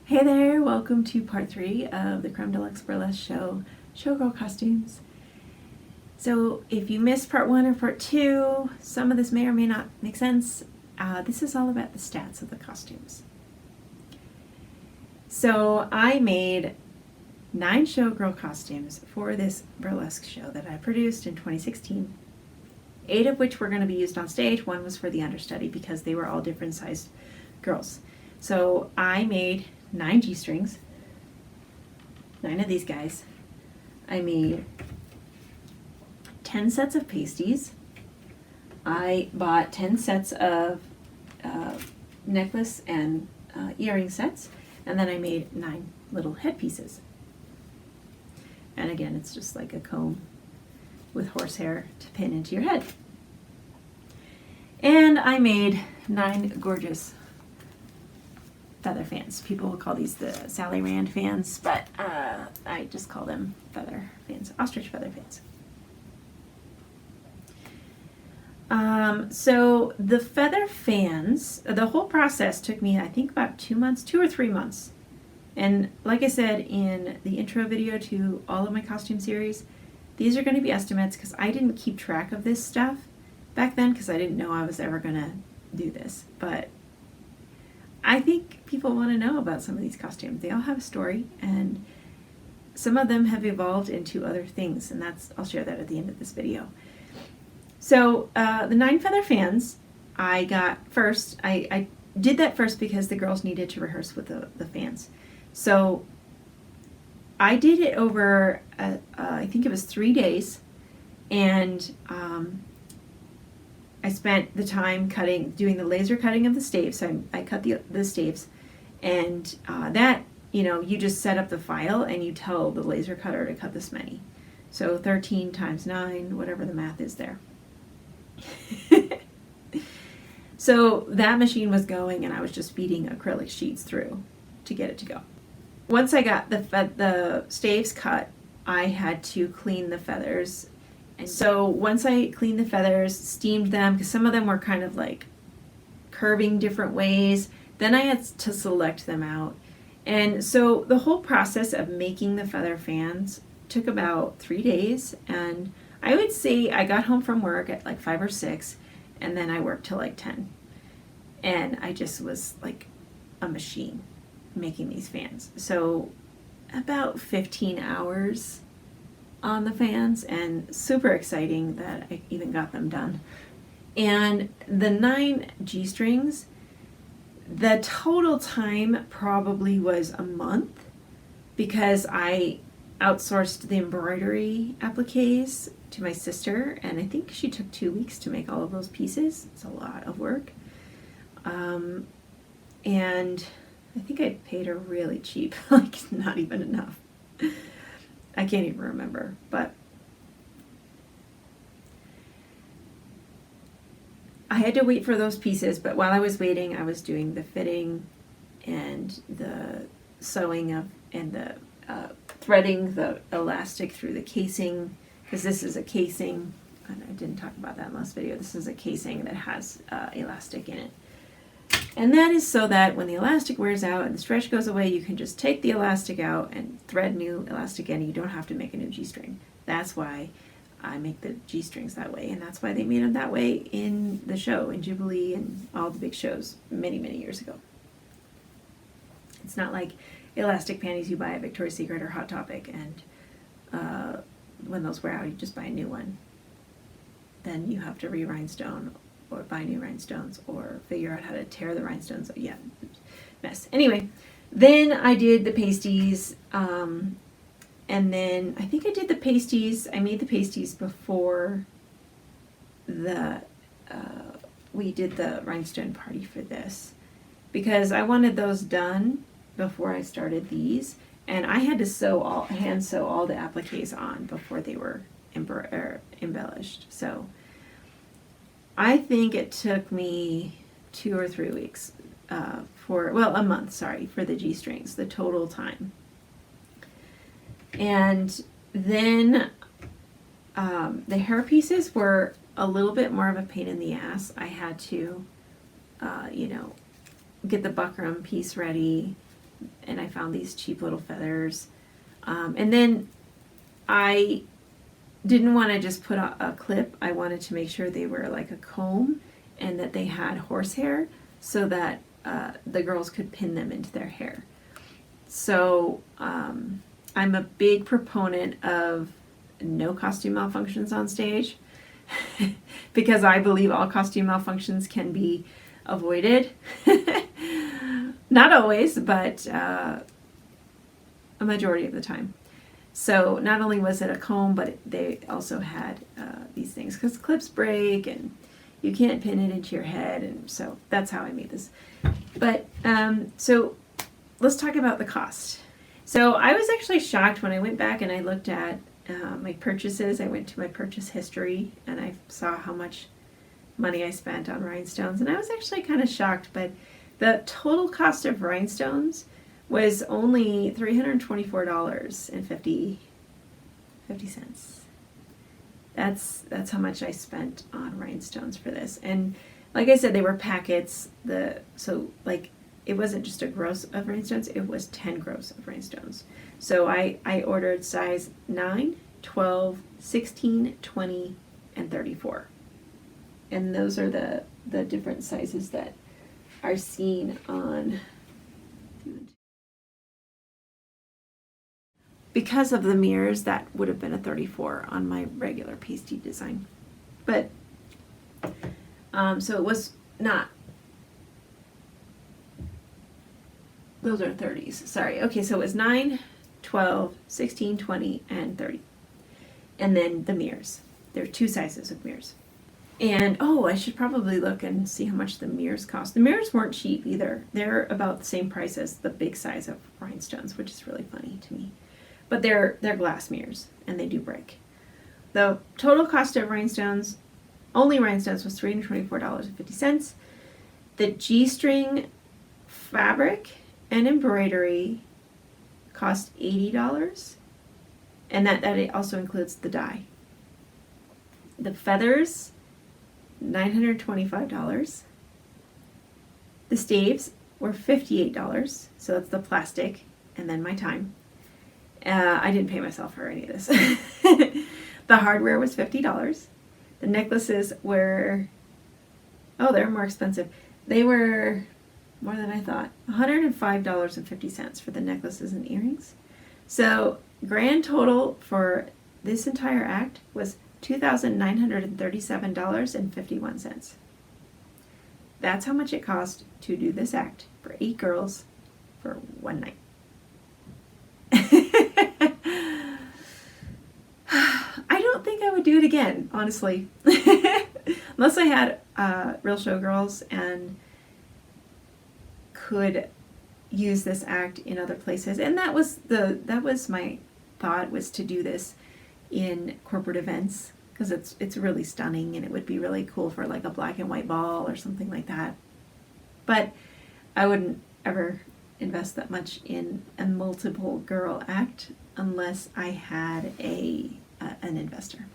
Hey there, welcome to part 3 of the Creme Deluxe Burlesque show, Showgirl Costumes. So if you missed part 1 or part 2, some of this may or may not make sense. This is all about the stats of the costumes. So I made 9 Showgirl costumes for this burlesque show that I produced in 2016. 8 of which were going to be used on stage. 1 was for the understudy because they were all different sized girls. So I made 9 G-strings, 9 of these guys. I made 10 sets of pasties. I bought 10 sets of necklace and earring sets, and then I made 9 little headpieces. And again, it's just like a comb with horsehair to pin into your head. And I made 9 gorgeous feather fans. People will call these the Sally Rand fans, but I just call them feather fans, ostrich feather fans. So the feather fans, the whole process took me, I think, about 2 months, 2 or 3 months. And like I said in the intro video to all of my costume series, these are going to be estimates because I didn't keep track of this stuff back then because I didn't know I was ever going to do this. But I think people want to know about some of these costumes. They all have a story, and some of them have evolved into other things, and I'll share that at the end of this video. So the 9 feather fans I got first. I did that first because the girls needed to rehearse with the fans. So I did it over, I think it was 3 days, and I spent the time doing the laser cutting of the staves. So I cut the staves, and that, you just set up the file and you tell the laser cutter to cut this many. So 13 times 9, whatever the math is there. So that machine was going, and I was just feeding acrylic sheets through to get it to go. Once I got the staves cut, I had to clean the feathers. And so once I cleaned the feathers, steamed them, because some of them were kind of like curving different ways, then I had to select them out. And so the whole process of making the feather fans took about 3 days. And I would say I got home from work at like 5 or 6, and then I worked till like 10. And I just was like a machine making these fans. So about 15 hours on the fans, and super exciting that I even got them done. And the 9 G-strings, the total time probably was a month because I outsourced the embroidery appliques to my sister, and I think she took 2 weeks to make all of those pieces. It's a lot of work. And I think I paid her really cheap, like not even enough. I can't even remember, but I had to wait for those pieces, but while I was waiting, I was doing the fitting and the sewing and the threading the elastic through the casing, because this is a casing, and I didn't talk about that in the last video. This is a casing that has elastic in it. And that is so that when the elastic wears out and the stretch goes away, you can just take the elastic out and thread new elastic in. You don't have to make a new G-string. That's why I make the G-strings that way, and that's why they made them that way in the show, in Jubilee and all the big shows many, many years ago. It's not like elastic panties you buy at Victoria's Secret or Hot Topic, and when those wear out, you just buy a new one. Then you have to re-rhinestone or buy new rhinestones or figure out how to tear the rhinestones. Yeah, mess. Anyway, then I did the pasties, and then I think I did the pasties. I made the pasties before we did the rhinestone party for this, because I wanted those done before I started these, and I had to hand sew all the appliques on before they were embellished. So I think it took me 2 or 3 weeks a month, for the G-strings, the total time. And then the hair pieces were a little bit more of a pain in the ass. I had to, get the buckram piece ready and I found these cheap little feathers. And then I didn't want to just put a clip. I wanted to make sure they were like a comb and that they had horsehair so that the girls could pin them into their hair. So I'm a big proponent of no costume malfunctions on stage because I believe all costume malfunctions can be avoided. Not always, but a majority of the time. So not only was it a comb, but they also had these things because clips break and you can't pin it into your head, and so that's how I made this. But so let's talk about the cost. So I was actually shocked when I went back and I looked at my purchases. I went to my purchase history and I saw how much money I spent on rhinestones, and I was actually kind of shocked, but the total cost of rhinestones was only $324.50. That's how much I spent on rhinestones for this. And like I said, they were packets. So like it wasn't just a gross of rhinestones, it was 10 gross of rhinestones. So I ordered size 9, 12, 16, 20, and 34. And those are the different sizes that are seen on. Because of the mirrors, that would have been a 34 on my regular pasty design. But, so it was not, those are 30s, sorry. Okay, so it was 9, 12, 16, 20, and 30. And then the mirrors. There are 2 sizes of mirrors. And, oh, I should probably look and see how much the mirrors cost. The mirrors weren't cheap either. They're about the same price as the big size of rhinestones, which is really funny to me. But they're glass mirrors, and they do break. The total cost of rhinestones, only rhinestones, was $324.50. The G-string fabric and embroidery cost $80, and that also includes the dye. The feathers, $925. The staves were $58, so that's the plastic, and then my time. I didn't pay myself for any of this. The hardware was $50. The necklaces were, they're more expensive. They were more than I thought. $105.50 for the necklaces and earrings. So grand total for this entire act was $2,937.51. That's how much it cost to do this act for 8 girls for one night. I don't think I would do it again, honestly. Unless I had real showgirls and could use this act in other places. And that was my thought, was to do this in corporate events because it's really stunning and it would be really cool for like a black and white ball or something like that. But I wouldn't ever invest that much in a multiple girl act unless I had an investor.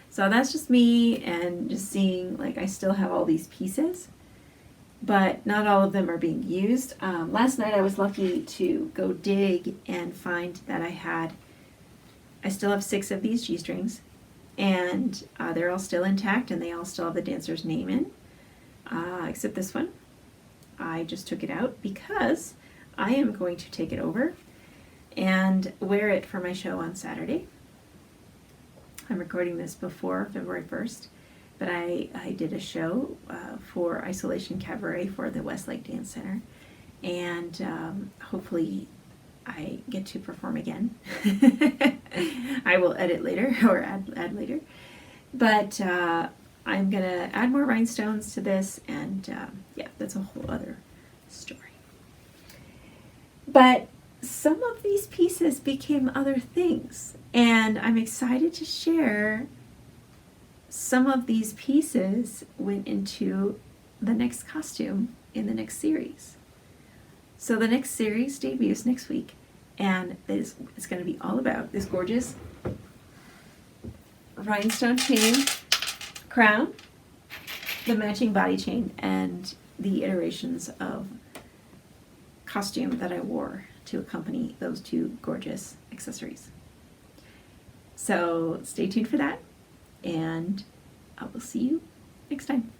So that's just me, and just seeing, like, I still have all these pieces, but not all of them are being used. Last night I was lucky to go dig and find that I still have 6 of these G-strings, and they're all still intact, and they all still have the dancer's name in, except this one. I just took it out because I am going to take it over and wear it for my show on Saturday. I'm recording this before February 1st, but I did a show for Isolation Cabaret for the Westlake Dance Center, and hopefully I get to perform again. I will edit later, or add later, but I'm gonna add more rhinestones to this, and yeah, that's a whole other story. But some of these pieces became other things, and I'm excited to share some of these pieces went into the next costume in the next series. So the next series debuts next week, and it's going to be all about this gorgeous rhinestone chain crown, the matching body chain, and the iterations of costume that I wore to accompany those two gorgeous accessories. So stay tuned for that, and I will see you next time.